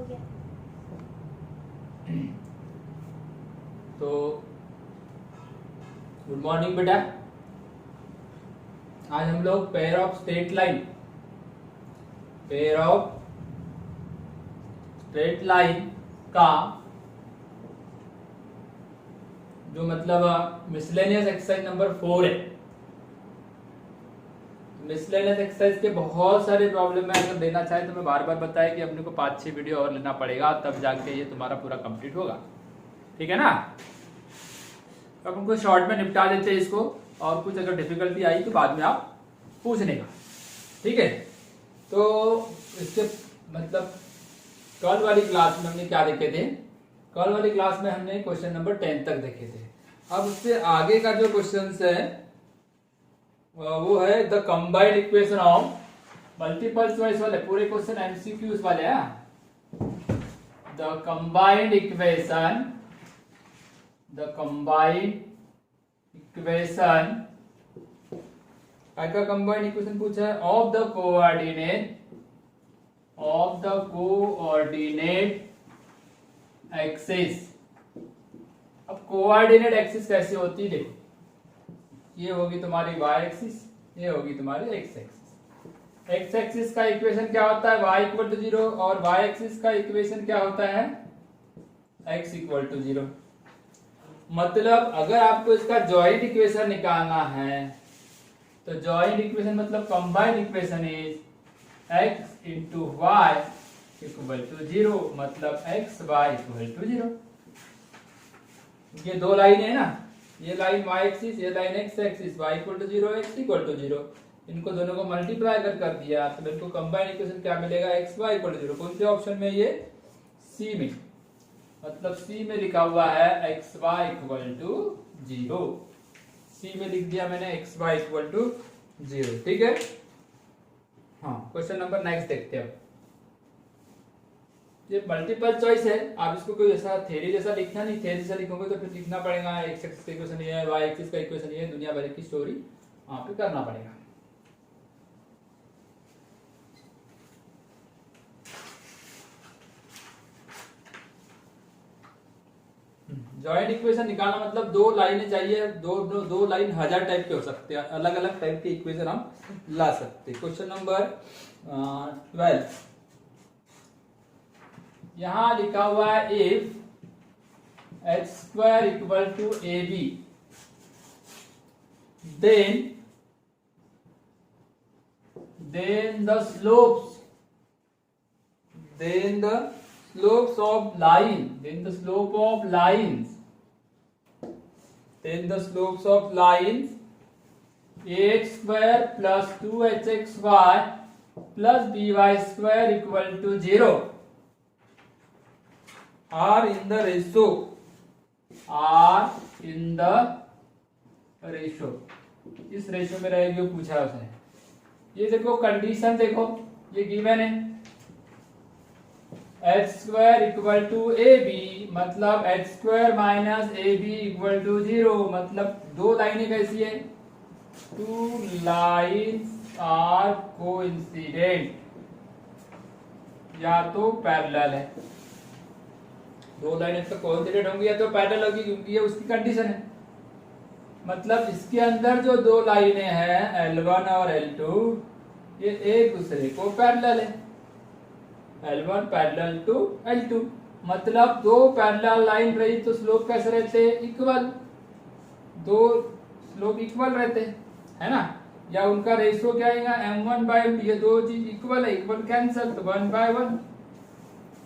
गया। तो good morning बेटा। आज हम लोग पेयर ऑफ स्ट्रेट लाइन का जो मतलब मिसलेनियस एक्सरसाइज नंबर 4 है। मिसलेनियस एक्सरसाइज के बहुत सारे प्रॉब्लम है। अगर देना चाहे तो मैं बार बार बताया कि अपने को 5-6 वीडियो और लेना पड़ेगा, तब जाके ये तुम्हारा पूरा कंप्लीट होगा। ठीक है ना। अब उनको शॉर्ट में निपटा देते हैं इसको, और कुछ अगर डिफिकल्टी आई तो बाद में आप पूछने का। ठीक है। तो इसके मतलब कल वाली क्लास में हमने क्या देखे थे? कल वाली क्लास में हमने क्वेश्चन नंबर 10 तक देखे थे। अब उससे आगे का जो क्वेश्चन है वो है the combined equation of multiple choice वाले, पूरे क्वेश्चन एमसीक्यूज वाले हैं। द कंबाइंड इक्वेशन का कंबाइंड इक्वेशन पूछा है ऑफ द कोऑर्डिनेट एक्सिस। अब कोऑर्डिनेट एक्सिस कैसे होती है? देखो, ये होगी तुम्हारी y एक्सिस, ये होगी तुम्हारी x एक्सिस। x एक्सिस का इक्वेशन क्या होता है? y इक्वल टू 0, और y एक्सिस का इक्वेशन क्या होता है? x equal to 0। मतलब अगर आपको इसका जॉइंट इक्वेशन निकालना है तो जॉइंट इक्वेशन मतलब combined equation is x into Y equal to 0, मतलब x y इक्वल टू 0। ये दो लाइन है ना, ये लाइन y एक्सिस, ये line x axis, y equal to 0, x equal to 0। इनको दोनों को मल्टीप्लाई कर दिया तो मेरे को कंबाइंड इक्वेशन क्या मिलेगा? x y equal to 0। कौन से ऑप्शन में? ये सी में, मतलब सी में लिखा हुआ है एक्स वाई इक्वल टू 0। सी में लिख दिया मैंने एक्स वाई इक्वल टू 0। ठीक है। हाँ, क्वेश्चन नंबर नेक्स्ट देखते हैं। ये मल्टीपल चॉइस है, आप इसको कोई ऐसा थ्योरी जैसा लिखना नहीं। थ्योरी जैसा लिखोगे तो फिर लिखना पड़ेगा एक्स एक्सिस का इक्वेशन ये है, वाई एक्सिस का इक्वेशन ये है, दुनिया भर की स्टोरी वहां पे करना पड़ेगा। जॉइंट इक्वेशन निकालना मतलब दो लाइनें चाहिए। दो लाइन 1000 टाइप के हो सकते हैं, अलग अलग टाइप के इक्वेशन हम ला सकते हैं। क्वेश्चन नंबर 12 यहां लिखा हुआ है if x square equal to A B then the slopes of lines ax square plus 2hxy plus by square equal to 0 are in the ratio। इस रेशियो में रहेगी, पूछा है उसने। ये देखो कंडीशन, देखो ये गिवन है H square equal to A B, मतलब H square minus A B equal to 0। मतलब दो लाइनें कैसी है? टू लाइन्स आर कोइंसिडेंट, या तो पैरेलल है। दो लाइनें तो कोइंसिडेंट होंगी या तो पैरेलल होगी, क्योंकि ये उसकी कंडीशन है। मतलब इसके अंदर जो दो लाइनें हैं L1 और L2, ये एक दूसरे को पैरेलल है। L1 पैरेलल टू L2, मतलब दो पैरेलल लाइन रही तो स्लोप कैसे रहते हैं? इक्वल। दो स्लोप इक्वल रहते हैं, है ना। या उनका रेशियो क्या आएगा? m1/m2। ये दो चीज इक्वल है, इक्वल कैंसल तो 1/1,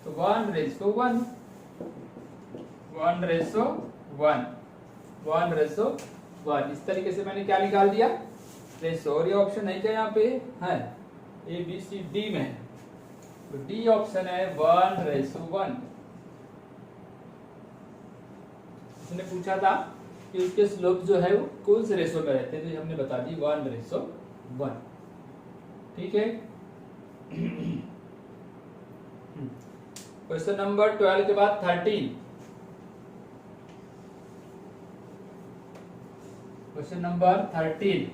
तो 1:1, 1:1। इस तरीके से मैंने क्या निकाल दिया? रेशियो। और ये ऑप्शन है क्या यहाँ पे? है, ए बी सी डी में है, तो डी ऑप्शन है 1:1। उसने पूछा था कि उसके स्लोप जो है वो कौन से रेशियो में रहते हैं, तो हमने बता दी 1:1। ठीक है। क्वेश्चन नंबर 12 के बाद 13। क्वेश्चन नंबर 13,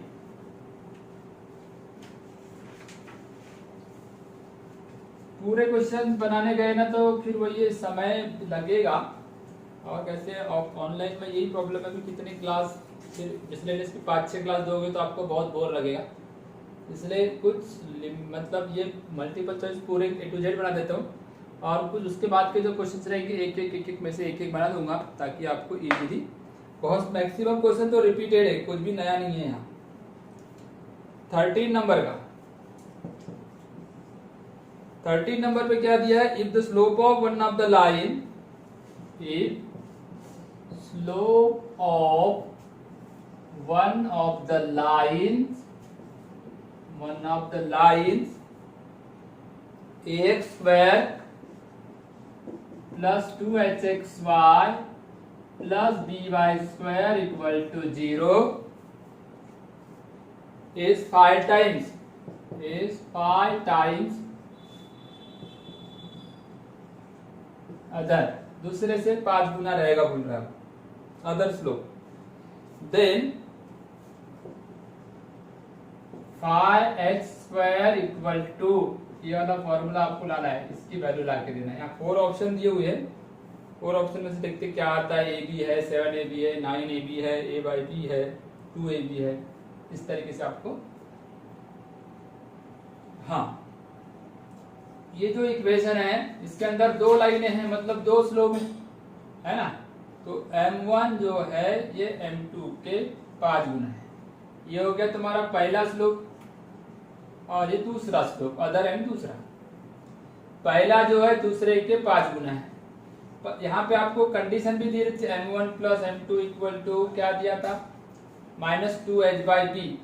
पूरे क्वेश्चन बनाने गए ना तो फिर वो ये समय लगेगा। और कैसे ऑनलाइन में यही प्रॉब्लम है कि कितनी क्लास, फिर मिसलेनियस की 5-6 क्लास दोगे तो आपको बहुत बोर लगेगा। इसलिए कुछ मतलब ये मल्टीपल चॉइस पूरे ए टू जेड बना देता हूँ, और कुछ उसके बाद के जो क्वेश्चन रहेंगे एक एक में से एक बना दूंगा, ताकि आपको इजीली, बहुत मैक्सिमम क्वेश्चन तो रिपीटेड है, कुछ भी नया नहीं है यहाँ। 13 नंबर का, 13 नंबर पे क्या दिया है, if the slope of one of the line, if slope of one of the lines ax square plus 2hxy plus by square equal to 0 is 5 times other, दूसरे से 5 गुना रहेगा, बोल रहा है other slope, then 5h² equal to, ये वाला formula आपको लाना है, इसकी वैल्यू ला के देना है। यहाँ 4 ऑप्शन दिए हुए हैं, 4 ऑप्शन में से देखते क्या आता है। AB है, 7AB है, 9AB है, A/B है, 2AB है, इस तरीके से आपको। हाँ, ये जो इक्वेशन है इसके अंदर 2 लाइनें हैं, मतलब 2 स्लोप है ना, तो M1 जो है ये M2 के 5 गुना है। ये हो गया तुम्हारा पहला स्लोप, और ये दूसरा स्लोप, अदर एंड दूसरा। पहला जो है दूसरे के 5 गुना है। यहाँ पे आपको कंडीशन भी दी रही थी, M1 plus M2 equal to क्या दिया था, -2h/b,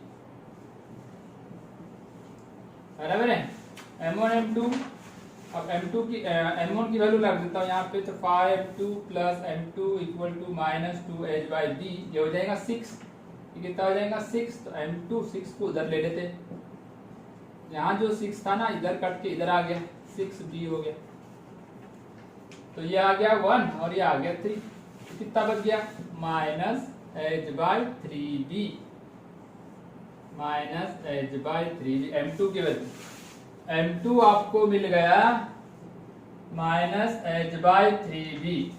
है ना मैंने, M1 M2। अब M1 की वैल्यू लग देता हूँ यहाँ पे, तो 5m2 plus M2 equal to -2h/b, ये हो जाएगा 6। ये कितना हो जाएगा 6, तो M2 6 को उधर ले लेते, यहाँ जो 6 था ना इधर कट के इधर आ गया, 6b हो गया, तो ये आ गया 1 और ये आ गया 3, तो कितना बच गया, -h/3b, M2 की वैल्यू, M2 आपको मिल गया -h/3b।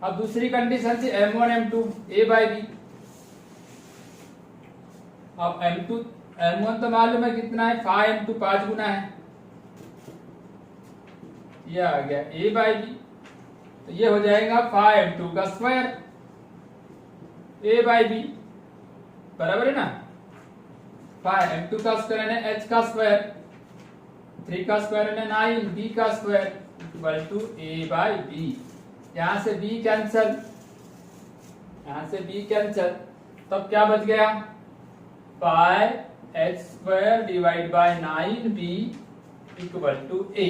अब दूसरी कंडीशन थी M1 M2 A/B। अब M1 तो मालूम है कितना है, 5m2 5 गुना है, ये आ गया A/B, तो ये हो जाएगा 5m2 का स्क्वायर A/B, बराबर है ना। 5m2 का स्क्वायर है h का स्क्वायर, 3 का स्क्वायर है 9, b का स्क्वायर इक्वल टू A/B। यहां से b कैंसल, यहां से b कैंसल, तब क्या बच गया, 5h² divide by 9b equal to a।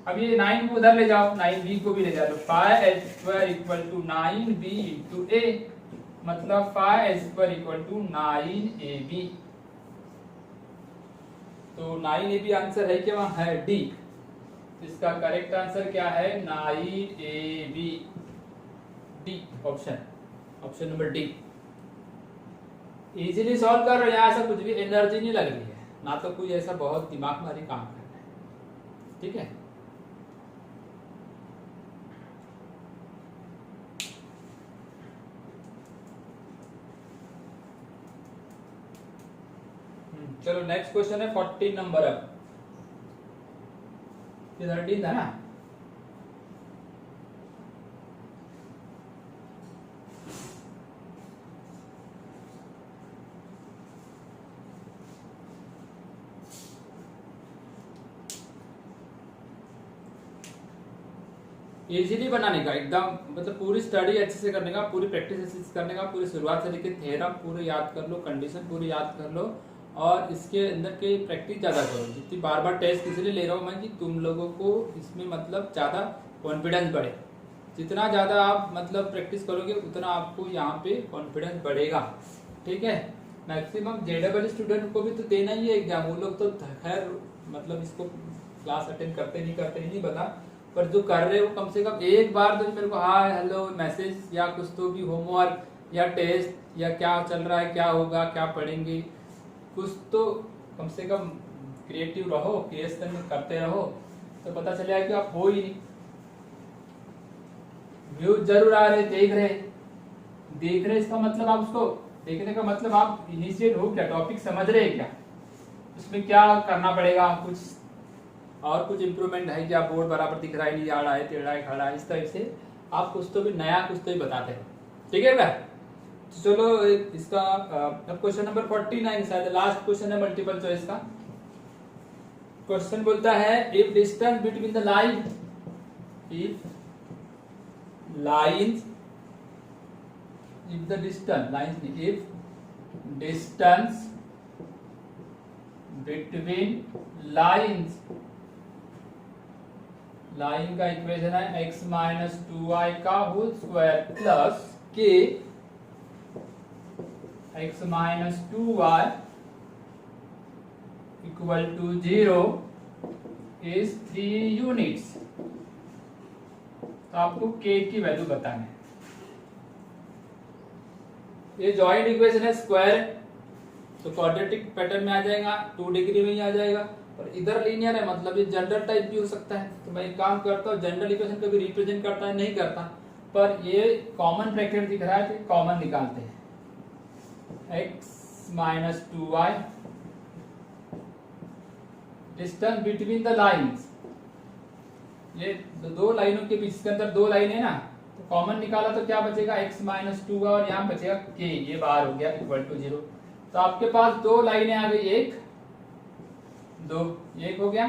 अब ये 9 को उधर ले जाओ, 9b को भी ले जाओ, 5h² equal to 9b into a, मतलब 5h² इक्वल टू 9ab। तो 9ab आंसर है क्या, वहां है डी। इसका करेक्ट आंसर क्या है, 9ab, D option number D. Easily solve कर रहे हो, यहाँ ऐसा कुछ भी एनर्जी नहीं लग रही है, ना तो कोई ऐसा बहुत दिमाग मारी काम करना है, ठीक है। चलो नेक्स्ट क्वेश्चन है 14 नंबर। अब 13 था ना, इजीली बनाने का एकदम, मतलब पूरी स्टडी अच्छे से करने का, पूरी प्रैक्टिस अच्छे से करने का, पूरी शुरुआत से लेकर थ्योरम पूरे याद कर लो, कंडीशन पूरी याद कर लो, और इसके अंदर के प्रैक्टिस ज़्यादा करो। जितनी बार बार टेस्ट इसलिए ले रहा हूँ मैं कि तुम लोगों को इसमें मतलब ज़्यादा कॉन्फिडेंस बढ़े। जितना ज़्यादा आप मतलब प्रैक्टिस करोगे उतना आपको यहाँ पे कॉन्फिडेंस बढ़ेगा, ठीक है। मैक्सिमम JEE स्टूडेंट को भी तो देना ही है एग्जाम, वो लोग तो खैर मतलब इसको क्लास अटेंड करते नहीं बता, पर जो कर रहे हो कम से कम एक बार तो मेरे को हाय हेलो मैसेज या कुछ तो भी होमवर्क या टेस्ट या क्या चल रहा है, क्या होगा, क्या पढ़ेंगे, कुछ तो कम से कम क्रिएटिव रहो, क्रिएशन करते रहो, तो पता चलेगा कि आप हो ही नहीं। व्यूज जरूर आ रहे, देख रहे इसका मतलब आप उसको देखने का मतलब आप इनिशिएट हो क्या, टॉपिक समझ रहे हैं क्या, उसमें क्या करना पड़ेगा, कुछ इंप्रूवमेंट है क्या, बोर्ड बराबर दिख रहा है, नहीं आड़ा है, टेढ़ा है, खड़ा है, इस टाइप से आप कुछ तो भी नया कुछ तो भी बताते हैं। ठीक है बेटा, तो चलो इसका अब क्वेश्चन नंबर 49 शायद लास्ट क्वेश्चन है मल्टीपल चॉइस का। क्वेश्चन बोलता है if distance between the line, if lines, if the distance lines नहीं, if distance between lines, line का इक्वेशन है x माइनस 2y का whole square plus k x minus 2y equal to 0 is 3 units. तो आपको k की value बताना है। ये जॉइंट इक्वेशन है, स्क्वायर तो क्वाड्रेटिक पैटर्न में आ जाएगा, 2 डिग्री में ही आ जाएगा, और इधर लीनियर है मतलब ये जनरल टाइप भी हो सकता है। तो मैं एक काम करता हूँ, जनरल इक्वेशन को भी रिप्रेजेंट करता है नहीं करता, पर ये कॉमन ब्रैकेट दिख रहा है तो कॉमन निकालते हैं। x minus 2y distance between the lines, ये दो लाइनों के बीच, इसके अंदर 2 लाइन है ना, तो कॉमन निकाला तो क्या बचेगा x माइनस 2 और यहाँ बचेगा k, ये बाहर हो गया इक्वल टू 0। तो आपके पास 2 लाइनें आ गई, एक हो गया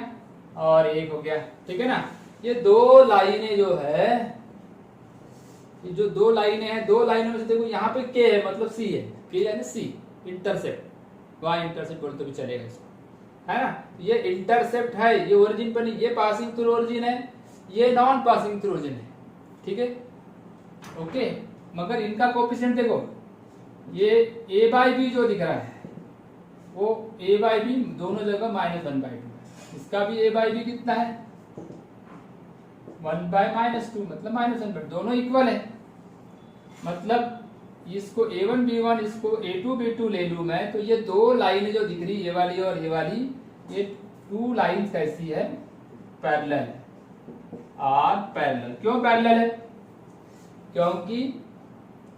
और एक हो गया। ठीक है ना, ये 2 लाइनें जो है, ये जो 2 लाइनें हैं, 2 लाइनों में से देखो यहाँ पे k है मतलब c है, k यानी c इंटरसेप्ट, y इंटरसेप्ट बोलते भी चलेगा इसको, है ना। ये इंटरसेप्ट है, ये ओरिजिन पर नहीं, ये पासिंग थ्रू ओरिजिन है, ये नॉन पासिंग थ्रू ओरिजिन है। ठीक है, ओके। मगर इनका कोएफिशिएंट देखो, ये a बाई बी जो दिख रहा है वो a बाई बी दोनों जगह -1/2 है, इसका भी a बाई बी कितना है 1/-2 मतलब -1/2, दोनों इक्वल है। मतलब इसको a1 b1 इसको a2 b2 ले लूं मैं, तो ये 2 लाइनें जो दिख रही ये वाली और ये वाली, ये 2 लाइन्स कैसी है, पैरेलल, आर पैरेलल। क्यों पैरेलल है, क्योंकि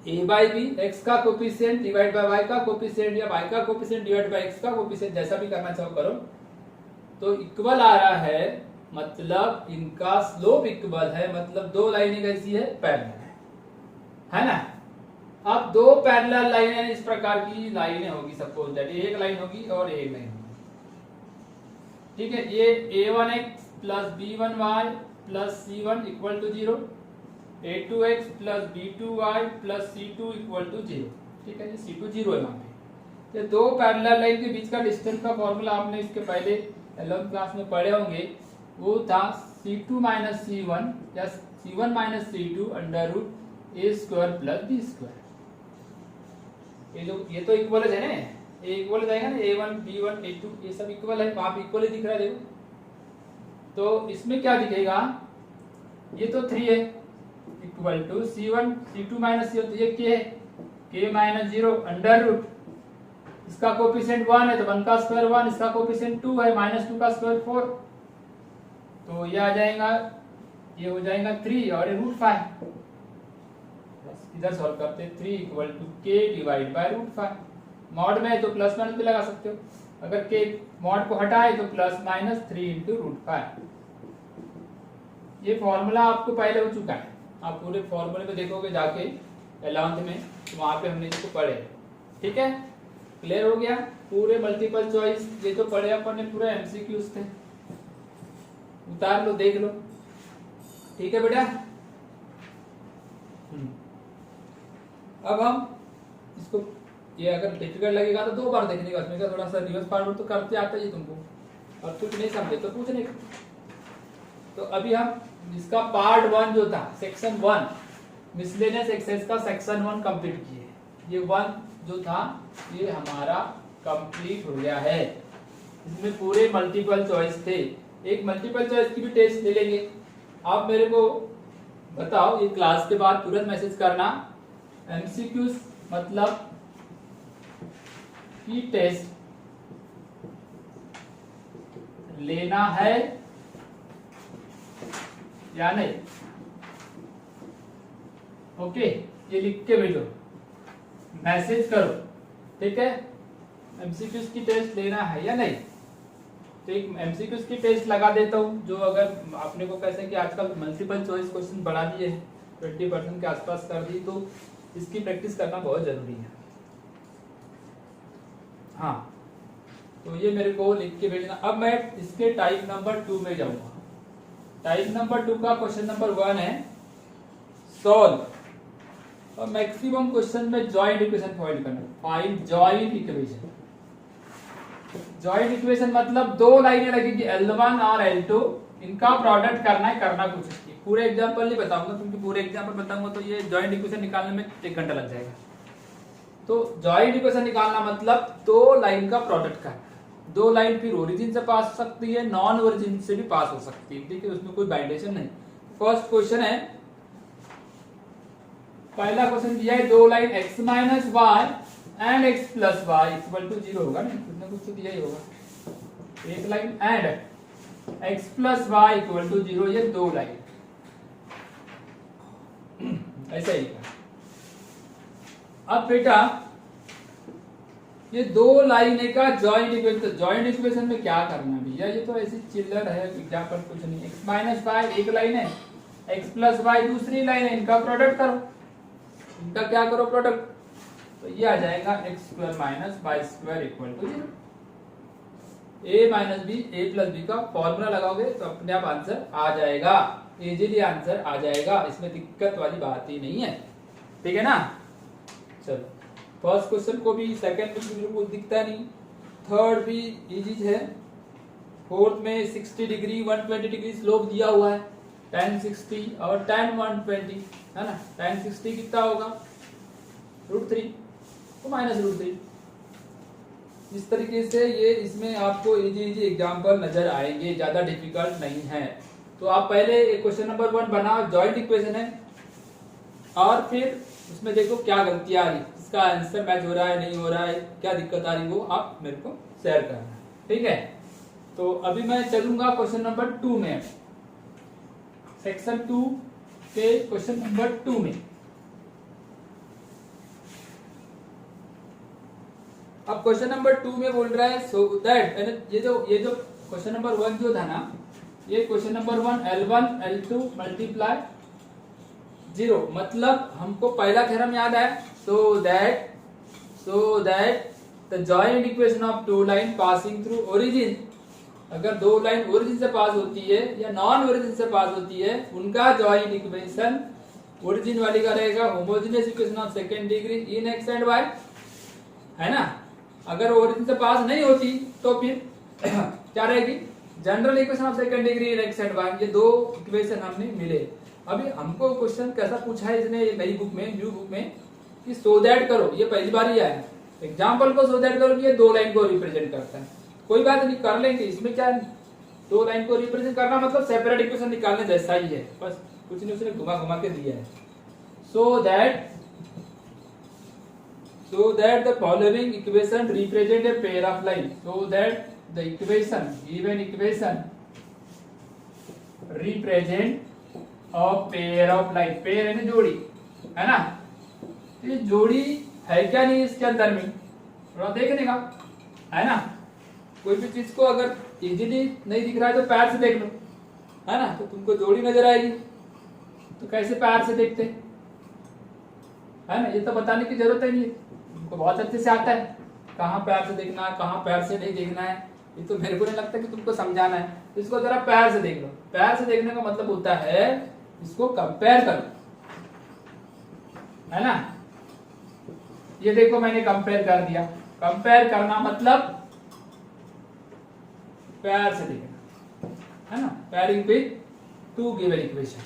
a बाई बी x का कोफिशिएंट डिवाइड बाय y का कोफिशिएंट या y का कोफिशिएंट डिवाइड बाय x का कोफिशिएंट, जैसा भी करना चाहो करो, तो इक्वल आ रहा है, मतलब इनका स्लोप इक्वल है, मतलब 2 लाइनें कैसी है, पैरेलल है ना। अब 2 पैरेलल लाइनें इस प्रकार की लाइनें होगी, सपोज दैट एक लाइन होगी और एक लाइन होगी। ठीक है, ये a1x plus b1y plus c1 equal to 0, a2x plus b2y plus c2 equal to 0। ठीक है, ये c2 0 है वहां पे। ये 2 पैरेलल लाइन के बीच का डिस्टेंस का फॉर्मूला आपने इसके पहले 11th क्लास में पढ़े होंगे, वो था c2 माइनस c1 या c1 minus c2 under root a square plus b square. ये तो इक्वल है ना, ये इक्वल जाएगा ना, a1 b1 a2 ये सब इक्वल है, वहां पे इक्वल ही दिख रहा है देखो। तो इसमें क्या दिखेगा, ये तो 3 है equal to c1 c2 minus c1, तो ये k है, k माइनस 0 अंडर रूट, इसका कोफिशिएंट 1 है तो 1 का स्क्वायर 1, इसका कोफिशिएंट 2 है, -2 का स्क्वायर 4, तो ये आ जाएगा, ये हो जाएगा 3 और ये √5। इधर सॉल्व करते 3 equal to k divide by √5। Mod में है तो प्लस माइनस भी लगा सकते हो, अगर k मॉड को हटाए तो प्लस माइनस 3 इंटू √5। ये फॉर्मूला आपको पहले हो चुका है, आप पूरे फॉर्मूले में देखोगे जाके 11th में, तो वहां पे हमने इसको पढ़े। ठीक है, क्लियर हो गया। पूरे मल्टीपल चॉइस ये तो पढ़े अपन ने, पूरे एमसीक्यूज थे, उतार लो देख लो। ठीक है बेटा, अब हम इसको, ये अगर डिफिकल्ट लगेगा तो 2 बार देखने का, उसमें थोड़ा सा रिवर्स फॉरवर्ड तो करते आता ही तुमको, और कुछ नहीं समझे तो पूछने का। तो अभी हम इसका पार्ट 1 जो था, सेक्शन 1 मिसलेनियस एक्सरसाइज का सेक्शन 1 कंप्लीट किए। ये 1 जो था ये हमारा कंप्लीट हो गया है, इसमें पूरे मल्टीपल चॉइस थे। एक मल्टीपल चॉइस की भी टेस्ट ले लेंगे। आप मेरे को बताओ, ये क्लास के बाद तुरंत मैसेज करना, एमसीक्यूज मतलब की टेस्ट लेना है या नहीं? ओके, ये लिख के भेजो, मैसेज करो, ठीक है। एमसीक्यूज की टेस्ट लेना है या नहीं? तो एक एमसीक्यूज की टेस्ट लगा देता हूँ, जो अगर आपने को कैसे कि आजकल मल्टीपल चॉइस क्वेश्चन बढ़ा दिए हैं, 20% के आसपास कर दी, तो इसकी प्रैक्टिस करना बहुत जरूरी है। हाँ, तो ये मेरे को लिख के भेजना। अब मैं इसके टाइप नंबर 2 में जाऊंगा। टाइप नंबर 2 का क्वेश्चन नंबर 1 है सॉल्व, और मैक्सिमम क्वेश्चन में जॉइंट इक्वेशन फाइंड करना। Find joint equation. Joint equation मतलब दो लाइनें लगेगी L1 और L2, इनका प्रोडक्ट करना है, करना कुछ नहीं। पूरे एग्जांपल नहीं बताऊंगा, क्योंकि पूरे एग्जांपल बताऊंगा तो ये जॉइंट इक्वेशन निकालने में 1 घंटा लग जाएगा। तो जॉइंट इक्वेशन निकालना मतलब दो लाइन का प्रोडक्ट करना। दो लाइन फिर ओरिजिन से पास हो सकती है, नॉन ओरिजिन से भी पास हो सकती है, ठीक है, उसमें कोई बाइंडेशन नहीं। फर्स्ट क्वेश्चन है, पहला क्वेश्चन दिया है दो line x minus Y and x plus Y equal to 0 होगा ना, कुछ ना कुछ तो दिया ही होगा। एक line and x plus Y equal to 0, ये दो लाइन ऐसा ही। अब बेटा ये दो लाइन का जॉइंट इक्वेशन, जॉइंट इक्वेशन में क्या करना भैया, ये तो ऐसी चिल्लर है, एग्जांपल कुछ नहीं। x माइनस वाई एक लाइन है, x प्लस वाई दूसरी लाइन है, इनका प्रोडक्ट करो। इनका क्या करो, प्रोडक्ट। तो ये आ जाएगा x square minus Y square equal to 0। a minus B, A plus B का फॉर्मूला लगाओगे तो अपने आप आंसर आ जाएगा, इजीली आंसर आ जाएगा, इसमें दिक्कत वाली बात ही नहीं है, ठीक है ना। चलो, फर्स्ट क्वेश्चन को भी, सेकंड में कुछ दिखता नहीं, थर्ड भी इजी है, फोर्थ में 60 डिग्री 120 डिग्री स्लोप दिया हुआ है, tan 60 और tan 120 है ना। tan 60 कितना होगा, √3 तो माइनस √3। इस तरीके से ये इसमें आपको इजी इजी एग्जांपल नजर आएंगे, ज्यादा डिफिकल्ट नहीं है। तो आप पहले क्वेश्चन नंबर 1 बनाओ, जॉइंट इक्वेशन है, और फिर उसमें देखो क्या गलती आ रही, इसका आंसर मैच हो रहा है नहीं हो रहा है, क्या दिक्कत आ रही, वो आप मेरे को शेयर करना, ठीक है। तो अभी मैं चलूंगा क्वेश्चन नंबर 2 में, सेक्शन 2 के क्वेश्चन नंबर 2 में। अब क्वेश्चन नंबर 2 में बोल रहा है सो दैट, ये जो क्वेश्चन नंबर 1 जो था ना, ये question number 1 L1 L2 multiply 0, मतलब हमको पहला थ्योरम याद है, so that the joint equation of two line passing through origin, अगर दो लाइन ओरिजिन से पास होती है या नॉन ओरिजिन से पास होती है, उनका जॉइंट इक्वेशन ओरिजिन वाली का रहेगा homogeneous equation of second degree in X and Y, है ना। अगर ओरिजिन से पास नहीं होती तो फिर क्या रहेगी, general equation of second degree in X and Y. ये दो इक्वेशन हमने मिले। अभी हमको क्वेश्चन कैसा पूछा है इसने नई बुक में, न्यू बुक में, कि सो दैट करो, ये पहली बार ही आया है, एग्जाम्पल को सो दैट करो, ये दो लाइन को रिप्रेजेंट करता है। कोई बात नहीं, कर लेंगे, इसमें क्या, दो लाइन को रिप्रेजेंट करना मतलब सेपरेट इक्वेशन निकालने जैसा ही है, बस कुछ नहीं उसने घुमा घुमा के दिया है। So that the following equation represent a pair of line, so that the equation, given equation represent a pair of line, pair यानी जोड़ी, है ना। ये जोड़ी है क्या नहीं इसके अंदर में, थोड़ा देखने का, है ना। कोई भी चीज को अगर इजीली नहीं दिख रहा है तो पैर से देख लो, है ना, तो तुमको जोड़ी नजर आएगी। तो कैसे पैर से देखते, है ना, ये तो बताने की जरूरत ही नहीं है, तुमको बहुत अच्छे से आता है कहाँ पैर से देखना है, कहाँ पैर से नहीं देखना है। ये तो मेरे को नहीं लगता कि तुमको समझाना है, तो इसको जरा पैर से देख लो। पैर से देखने का मतलब होता है इसको कंपेयर करो, है ना। ये देखो मैंने कंपेयर कर दिया, कंपेयर करना मतलब पैर से देखना, है ना, pairing with two given equation.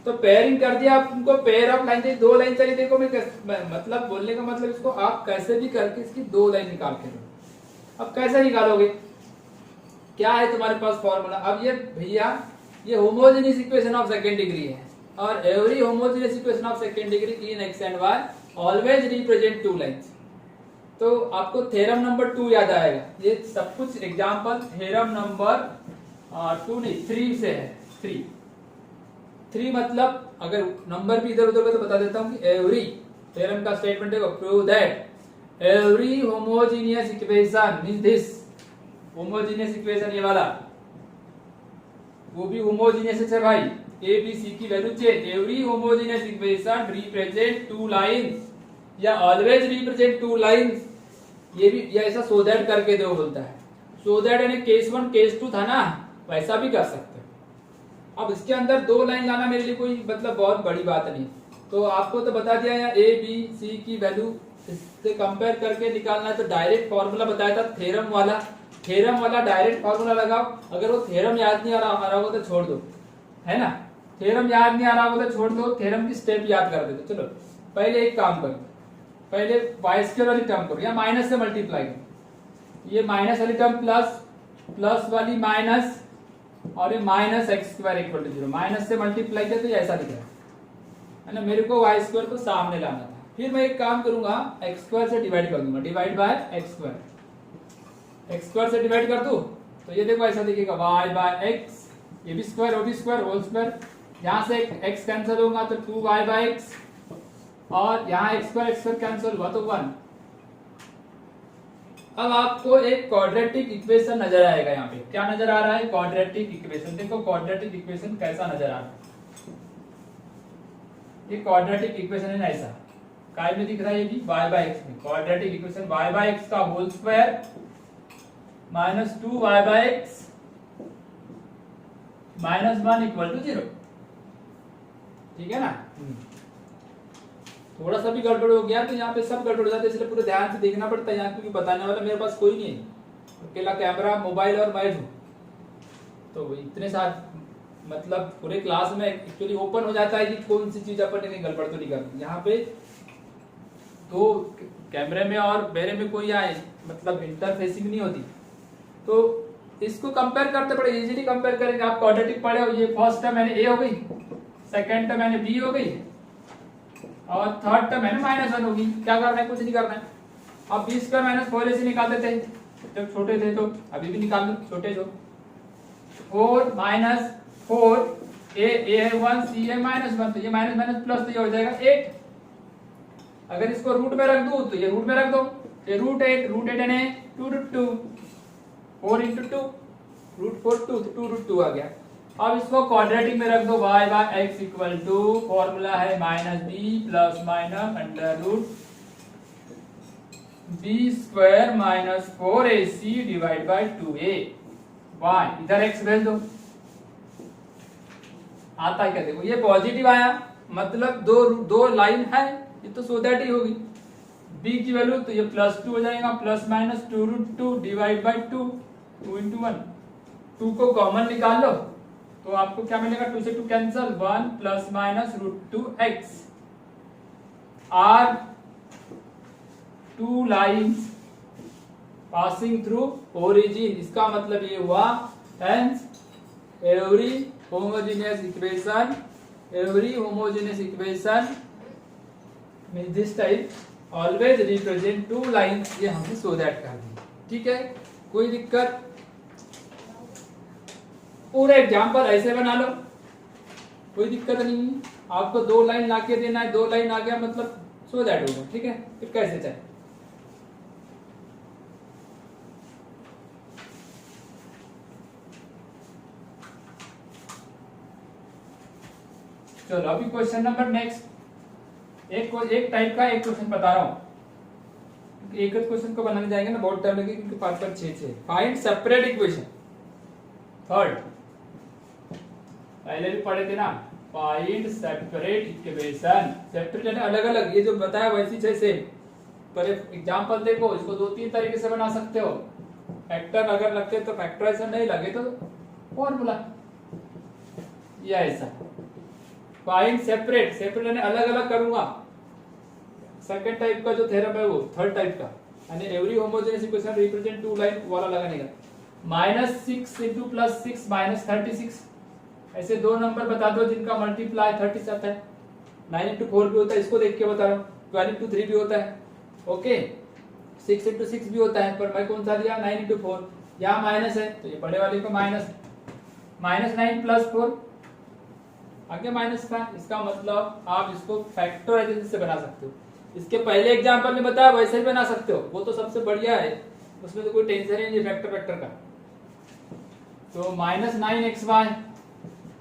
तो पेयरिंग कर दिया, आप उनको पेयर ऑफ लाइन, दो लाइन चाहिए। देखो मतलब बोलने का मतलब इसको आप कैसे भी करके इसकी दो लाइन निकाल के लो। अब कैसे निकालोगे, क्या है तुम्हारे पास फॉर्मूला। अब ये भैया ये homogeneous equation of second degree है, और every homogeneous equation of second degree in X and why always represent two lines. तो आपको थ्योरम नंबर 2 याद आएगा, ये सब कुछ एग्जांपल थ्योरम नंबर 2 नहीं 3 से है, 3 3 मतलब अगर नंबर भी इधर उधर का तो बता देता हूँ कि एवरी थ्योरम का स्टेटमेंट है prove that every homogeneous equation means this homogeneous equation ये वाला वो भी होमोजीनियस है भाई ए बी सी की value change every homogeneous equation represent two lines या ऑलवेज रिप्रेजेंट टू लाइंस ये भी या ऐसा सो दैट करके दो बोलता है सो दैट यानी केस 1 केस 2 था ना वैसा भी कर सकते हो। अब इसके अंदर 2 लाइन लाना मेरे लिए कोई मतलब बहुत बड़ी बात नहीं तो आपको तो बता दिया यार ए बी सी की वैल्यू इससे कंपेयर करके निकालना है तो डायरेक्ट फॉर्मूला बताया था थ्योरम वाला डायरेक्ट फॉर्मूला लगाओ अगर वो थ्योरम याद नहीं आ रहा होगा तो छोड़ दो है ना थ्योरम याद नहीं आ रहा होगा तो छोड़ दो थ्योरम की स्टेप याद कर देते चलो पहले एक काम करो पहले वाई स्क्वायर वाली टर्म करो या माइनस से मल्टीप्लाई करो ये माइनस वाली टर्म प्लस वाली माइनस और ये minus X square equal to 0 minus से मल्टीप्लाई किया तो ये ऐसा दिख रहा है ना मेरे को वाई स्क्वायर को सामने लाना था फिर मैं एक काम करूंगा एक्स स्क्वायर से डिवाइड कर दूंगा डिवाइड बाय एक्स स्क्वायर से डिवाइड कर दूं तो ये देखो ऐसा दिखेगा वाई बाय एक्स ये भी स्क्वायर वो भी स्क्वायर होल स्क्वायर यहां से एक्स कैंसिल होगा तो 2y बाय एक्स और यहाँ एक्स स्क्वायर कैंसिल हुआ तो 1 अब आपको एक क्वाड्रेटिक इक्वेशन नजर आएगा यहाँ पे क्या नजर आ रहा है क्वाड्रेटिक इक्वेशन देखो क्वाड्रेटिक इक्वेशन कैसा नजर आ रहा है ये क्वाड्रेटिक इक्वेशन है ऐसा काय में दिख रहा है ये भी y बाय एक्स में quadratic equation y by x का whole square minus 2y by x minus 1 equal to 0 ठीक है ना थोड़ा सा भी गड़बड़ हो गया तो यहाँ पे सब गड़बड़ हो जाता है इसलिए पूरे ध्यान से देखना पड़ता है यहाँ क्योंकि बताने वाला मेरे पास कोई नहीं है अकेला कैमरा मोबाइल और मैं हूँ तो इतने साथ मतलब पूरे क्लास में एक्चुअली ओपन हो जाता है कि कौन सी चीज अपन ने गड़बड़ तो नहीं करती यहाँ पे तो कैमरे में और मेरे में कोई आए मतलब इंटरफेसिंग नहीं होती तो इसको कंपेयर करते बड़े इजीली कंपेयर करेंगे आप क्वाड्रेटिक पढ़े हो ये फर्स्ट टर्म मैंने ए हो गई सेकंड टर्म मैंने बी हो गई और थर्ड टर्म है ना -1 होगी क्या करना है कुछ नहीं करना है अब बी स्क्वायर माइनस 4 ऐसे निकालते थे जब छोटे थे तो अभी भी निकाल लो छोटे जो 4 माइनस 4 ए है 1 सी है -1 तो ये माइनस माइनस प्लस तो ये हो जाएगा 8 अगर इसको रूट में रख दूं तो ये रूट में रख दो ये रूट 8 यानी 2√2 4 into 2 √4 2 तो 2√2 आ गया अब इसको क्वाड्रेटिक में रख दो y by x equal to formula है -b plus minus under root b square minus 4ac divide by 2a y इधर x भेज दो आता है क्या देखो ये पॉजिटिव आया मतलब दो लाइन है ये तो सो दैट ही होगी b की वैल्यू तो ये +2 हो जाएगा plus minus 2√2 divide by 2 2 into 1 2 को कॉमन निकाल लो तो आपको क्या मिलेगा 2 से 2 cancel 1 plus minus √2x are 2 lines passing through origin इसका मतलब ये हुआ hence every homogeneous equation mean this type always represent 2 lines ये हमने सो दैट कर दी ठीक है कोई दिक्कत पूरा एग्जाम्पल ऐसे बना लो कोई दिक्कत नहीं आपको 2 लाइन लाके देना है 2 लाइन आ गया मतलब सो दैट होगा ठीक है फिर कैसे चाहे चलो अभी क्वेश्चन नंबर नेक्स्ट एक टाइप का एक क्वेश्चन बता रहा हूं एक क्वेश्चन को बनाने जाएंगे ना बहुत टाइम लगेगा क्योंकि 5 6 फाइंड सेपरेट इक्वेशन थर्ड पहले भी पढ़े थे ना फाइंड सेपरेट इक्वेशन सेपरेट यानी अलग अलग ये जो बताया वैसी जैसे पर एग्जांपल देखो इसको 2-3 तरीके से बना सकते हो फैक्टर अगर लगते तो फैक्टराइजेशन नहीं लगे तो फॉर्मूला ये ऐसा फाइंड सेपरेट यानी अलग अलग करूंगा सेकंड टाइप का जो थ्योरम है वो थर्ड टाइप का यानी every homogeneous equation represent 2 line वाला लगाने का -6 into +6 -36 ऐसे 2 नंबर बता दो जिनका मल्टीप्लाई 30 आता है 9 into 4 भी होता है इसको देख के बता रहा हूँ 12 into 3 भी होता है ओके 6 into 6 भी होता है पर मैं कौन सा दिया 9 into 4 यहाँ माइनस है तो ये बड़े वाले को -9 + 4 आगे -5, इसका मतलब आप इसको फैक्टराइजेशन से बना सकते हो। इसके पहले एग्जांपल में बताया वैसे ही बना सकते हो, वो तो सबसे बढ़िया है, उसमें तो कोई टेंशन ही नहीं फैक्टर का। तो -9xy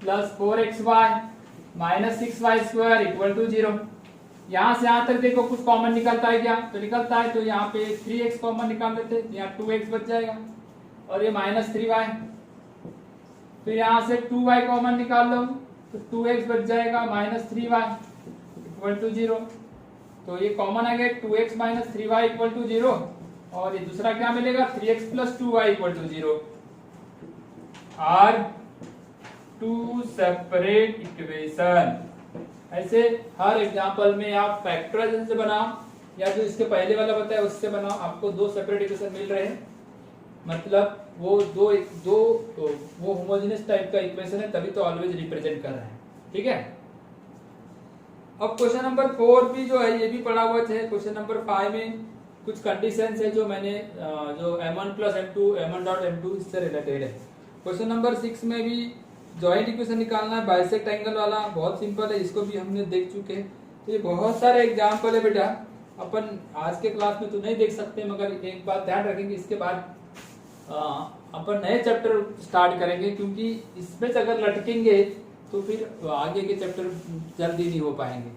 plus 4xy -6y² equal to 0। यहाँ से यहाँ तक देखो कुछ कॉमन निकलता है क्या? तो निकलता है, तो यहाँ पे 3x कॉमन निकाल देते, यहाँ 2x बच जाएगा और ये -3y। फिर यहाँ से 2y कॉमन निकाल लो तो 2x बच जाएगा -3y इक्वल टू 0। तो ये कॉमन आ गया 2x - 3y इक्वल टू 0, और ये दूसरा क्या मिलेगा 3x + 2y equal to 0। Are two separate equation. ऐसे हर एग्जांपल में आप फैक्टराइजेशन से बनाओ या जो इसके पहले वाला बताया उससे बनाओ, आपको 2 सेपरेट इक्वेशन मिल रहे हैं, मतलब वो वो होमोजेनियस टाइप का इक्वेशन है, तभी तो ऑलवेज रिप्रेजेंट कर रहे हैं। ठीक है, अब क्वेश्चन नंबर 4 भी जो है ये भी पढ़ा हुआ है। क्वेश्चन नंबर 5 में कुछ कंडीशंस है जो मैंने जो m1 + m2 m1.m2 इससे रिलेटेड है। क्वेश्चन नंबर 6 में भी जॉइंट इक्वेशन निकालना है, बाइसेक्ट एंगल वाला, बहुत सिंपल है, इसको भी हमने देख चुके हैं। तो ये बहुत सारे एग्जाम्पल है बेटा, अपन आज के क्लास में तो नहीं देख सकते, मगर एक बात ध्यान रखेंगे, इसके बाद अपन नए चैप्टर स्टार्ट करेंगे, क्योंकि इसमें से अगर लटकेंगे तो फिर आगे के चैप्टर जल्दी नहीं हो पाएंगे।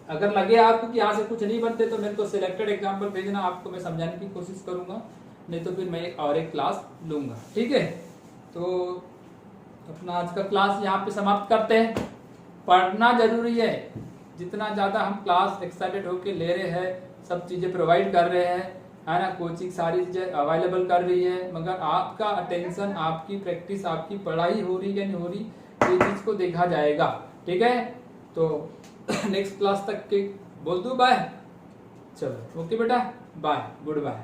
अगर लगे आपको कि यहाँ से कुछ नहीं बनते तो मेरे को सिलेक्टेड एग्जाम्पल भेजना, आपको मैं समझाने की कोशिश करूंगा, नहीं तो फिर मैं एक क्लास लूंगा। ठीक है, तो अपना आज का क्लास यहाँ पे समाप्त करते हैं। पढ़ना जरूरी है, जितना ज्यादा हम क्लास एक्साइटेड होके ले रहे हैं, सब चीजें प्रोवाइड कर रहे हैं, है ना, कोचिंग सारी चीजें अवेलेबल कर रही है, मगर आपका अटेंशन, आपकी प्रैक्टिस, आपकी पढ़ाई हो रही है नहीं हो रही, ये चीज को देखा जाएगा। ठीक है, तो नेक्स्ट क्लास तक के बोल दूं बाय। चलो ओके बेटा, बाय, गुड बाय।